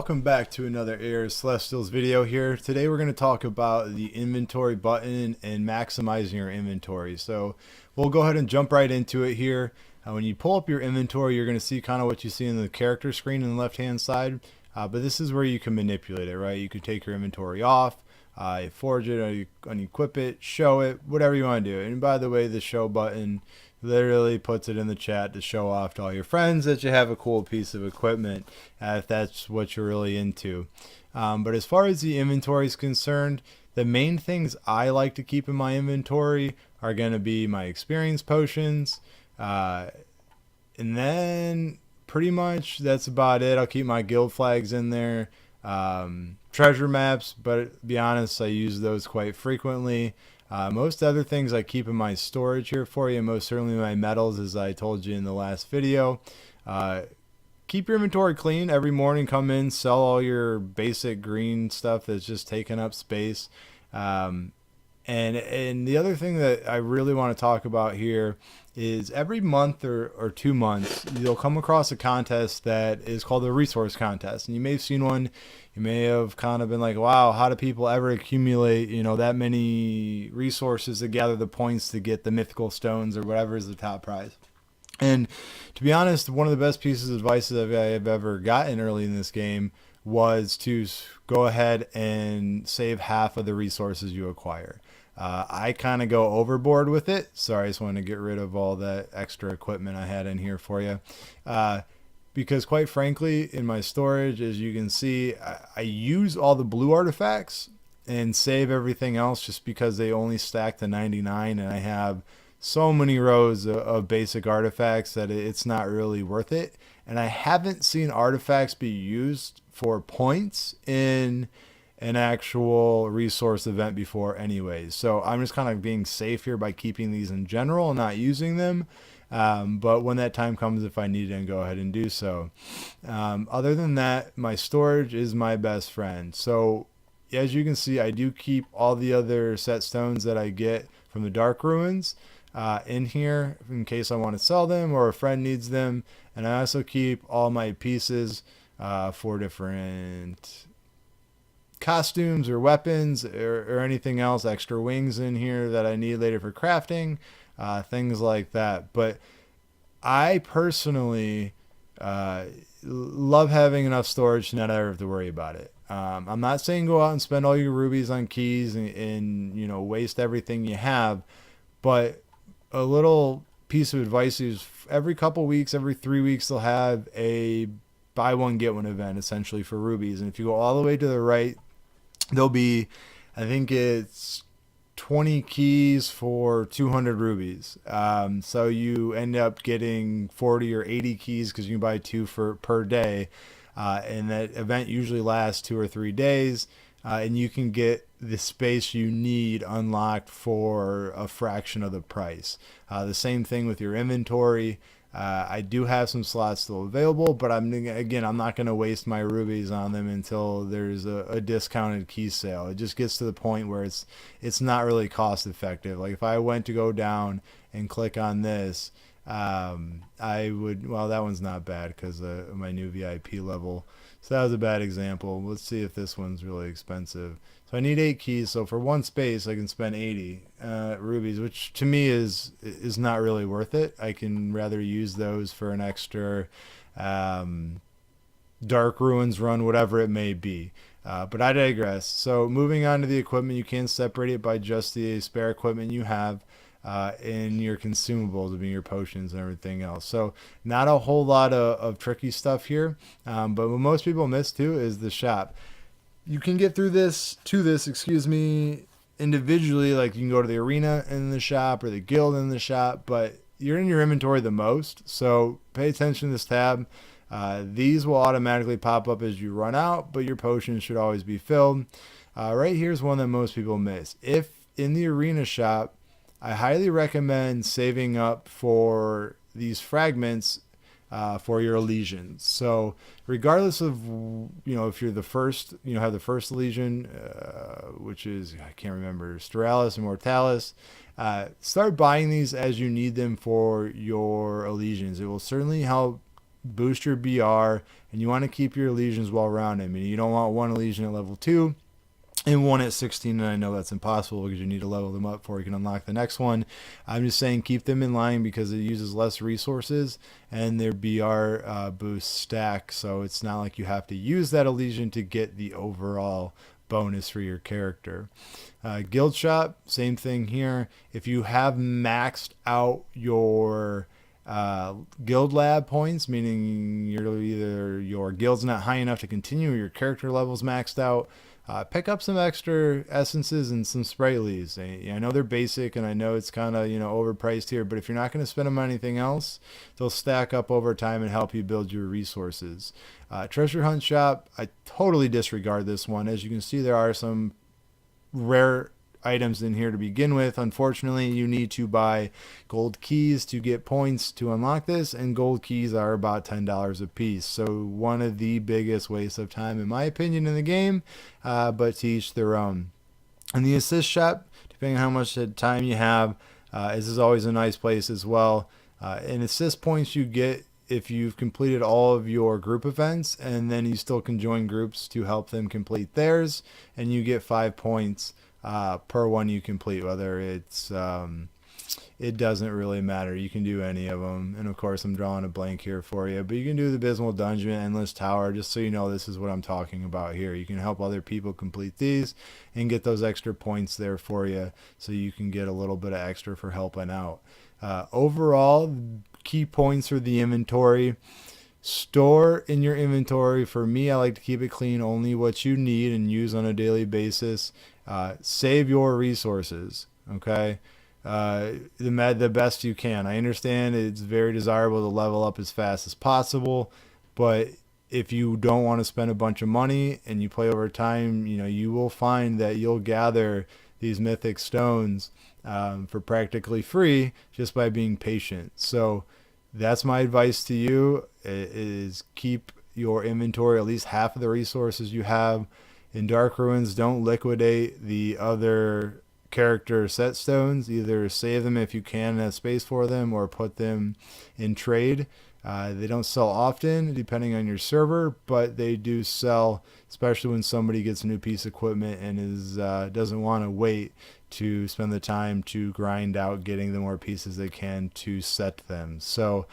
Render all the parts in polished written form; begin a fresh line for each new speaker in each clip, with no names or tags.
Welcome back to another Air Celestials video here. Today we're going to talk about the inventory button and maximizing your inventory. So we'll go ahead and jump right into it here. When you pull up your inventory, you're going to see kind of what you see in the character screen on the left hand side. But this is where you can manipulate it, right? You can take your inventory off, forge it, unequip it, show it, whatever you want to do. And by the way, the show button literally puts it in the chat to show off to all your friends that you have a cool piece of equipment, if that's what you're really into. But as far as the inventory is concerned, the main things I like to keep in my inventory are going to be my experience potions, and then pretty much that's about it. I'll keep my guild flags in there, treasure maps, but to be honest, I use those quite frequently. Most other things I keep in my storage here for you, most certainly my metals, as I told you in the last video. Keep your inventory clean every morning. Come in, sell all your basic green stuff that's just taking up space. And the other thing that I really want to talk about here is every month or 2 months, you'll come across a contest that is called the resource contest. And you may have seen one. You may have kind of been like, wow, how do people ever accumulate, that many resources to gather the points to get the mythical stones or whatever is the top prize? And to be honest, one of the best pieces of advice that I've ever gotten early in this game was to go ahead and save half of the resources you acquire. I kind of go overboard with it. Sorry, I just wanted to get rid of all that extra equipment I had in here for you. Because quite frankly, in my storage, as you can see, I use all the blue artifacts and save everything else just because they only stack to 99, and I have so many rows of basic artifacts that it's not really worth it. And I haven't seen artifacts be used for points in an actual resource event before anyways. So I'm just kind of being safe here by keeping these in general and not using them. But when that time comes, if I need it, go ahead and do so. Other than that, my storage is my best friend. So as you can see, I do keep all the other set stones that I get from the Dark Ruins in here in case I want to sell them or a friend needs them. And I also keep all my pieces for different costumes or weapons or anything else, extra wings in here that I need later for crafting, things like that. But I personally love having enough storage to not ever have to worry about it. I'm not saying go out and spend all your rubies on keys and waste everything you have, but a little piece of advice is every couple weeks, every 3 weeks, they'll have a buy one get one event essentially for rubies. And if you go all the way to the right, there'll be, I think it's 20 keys for 200 rubies. So you end up getting 40 or 80 keys because you can buy two per day. And that event usually lasts 2 or 3 days. And you can get the space you need unlocked for a fraction of the price. The same thing with your inventory. I do have some slots still available, but I'm not going to waste my rubies on them until there's a discounted key sale. It just gets to the point where it's not really cost effective. Like if I went to go down and click on this, I would, well, that one's not bad because of my new VIP level. So that was a bad example. Let's see if this one's really expensive. So I need 8 keys. So for one space, I can spend 80 rubies, which to me is not really worth it. I can rather use those for an extra Dark Ruins run, whatever it may be. But I digress. So moving on to the equipment, you can separate it by just the spare equipment you have. In your consumables, being your potions and everything else. So not a whole lot of tricky stuff here, but what most people miss too is the shop. You can get through this individually, like you can go to the arena in the shop or the guild in the shop, but you're in your inventory the most, so pay attention to this tab. These will automatically pop up as you run out, but your potions should always be filled. Right here's one that most people miss. If in the arena shop, I highly recommend saving up for these fragments for your legions. So regardless of, if you're the first, have the first legion, which is, I can't remember, Stellaris and Mortalis, start buying these as you need them for your legions. It will certainly help boost your BR, and you want to keep your legions well rounded. I mean, you don't want one legion at level 2 and one at 16, and I know that's impossible because you need to level them up before you can unlock the next one. I'm just saying keep them in line because it uses less resources and their BR boosts stack, so it's not like you have to use that legion to get the overall bonus for your character. Guild shop, same thing here. If you have maxed out your guild lab points, meaning either your guild's not high enough to continue or your character level's maxed out, pick up some extra essences and some sprightlies. I know they're basic and I know it's kind of overpriced here, but if you're not going to spend them on anything else, they'll stack up over time and help you build your resources. Treasure hunt shop, I totally disregard this one. As you can see, there are some rare items in here to begin with. Unfortunately, you need to buy gold keys to get points to unlock this, and gold keys are about $10 a piece. So one of the biggest wastes of time, in my opinion, in the game, but to each their own. And the assist shop, depending on how much time you have, this is always a nice place as well. And assist points you get if you've completed all of your group events, and then you still can join groups to help them complete theirs, and you get 5 points per one you complete. Whether it's it doesn't really matter, you can do any of them. And of course I'm drawing a blank here for you, but you can do the Abysmal Dungeon, Endless Tower, just so you know this is what I'm talking about here. You can help other people complete these and get those extra points there for you, so you can get a little bit of extra for helping out. Overall, key points for the inventory: store in your inventory. For me, I like to keep it clean, only what you need and use on a daily basis. Save your resources, okay? The best you can. I understand it's very desirable to level up as fast as possible, but if you don't want to spend a bunch of money and you play over time, you will find that you'll gather these mythic stones for practically free just by being patient. So that's my advice to you, is keep your inventory at least half of the resources you have. In Dark Ruins, don't liquidate the other character set stones. Either save them if you can and have space for them, or put them in trade. They don't sell often depending on your server, but they do sell, especially when somebody gets a new piece of equipment and doesn't want to wait to spend the time to grind out getting the more pieces they can to set them. So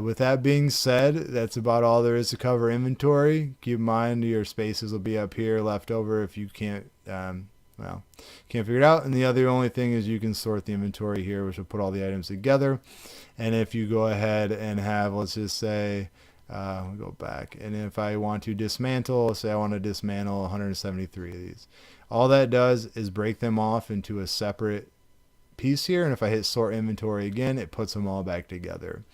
with that being said, that's about all there is to cover inventory. Keep in mind your spaces will be up here left over if you can't figure it out. And the only thing is you can sort the inventory here, which will put all the items together. And if you go ahead and have, let's just say, we'll go back, and if I want to dismantle, let's say I want to dismantle 173 of these, all that does is break them off into a separate piece here, and if I hit sort inventory again, it puts them all back together.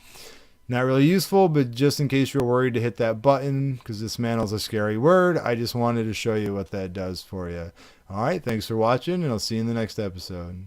Not really useful, but just in case you're worried to hit that button, because dismantle is a scary word, I just wanted to show you what that does for you. Alright, thanks for watching, and I'll see you in the next episode.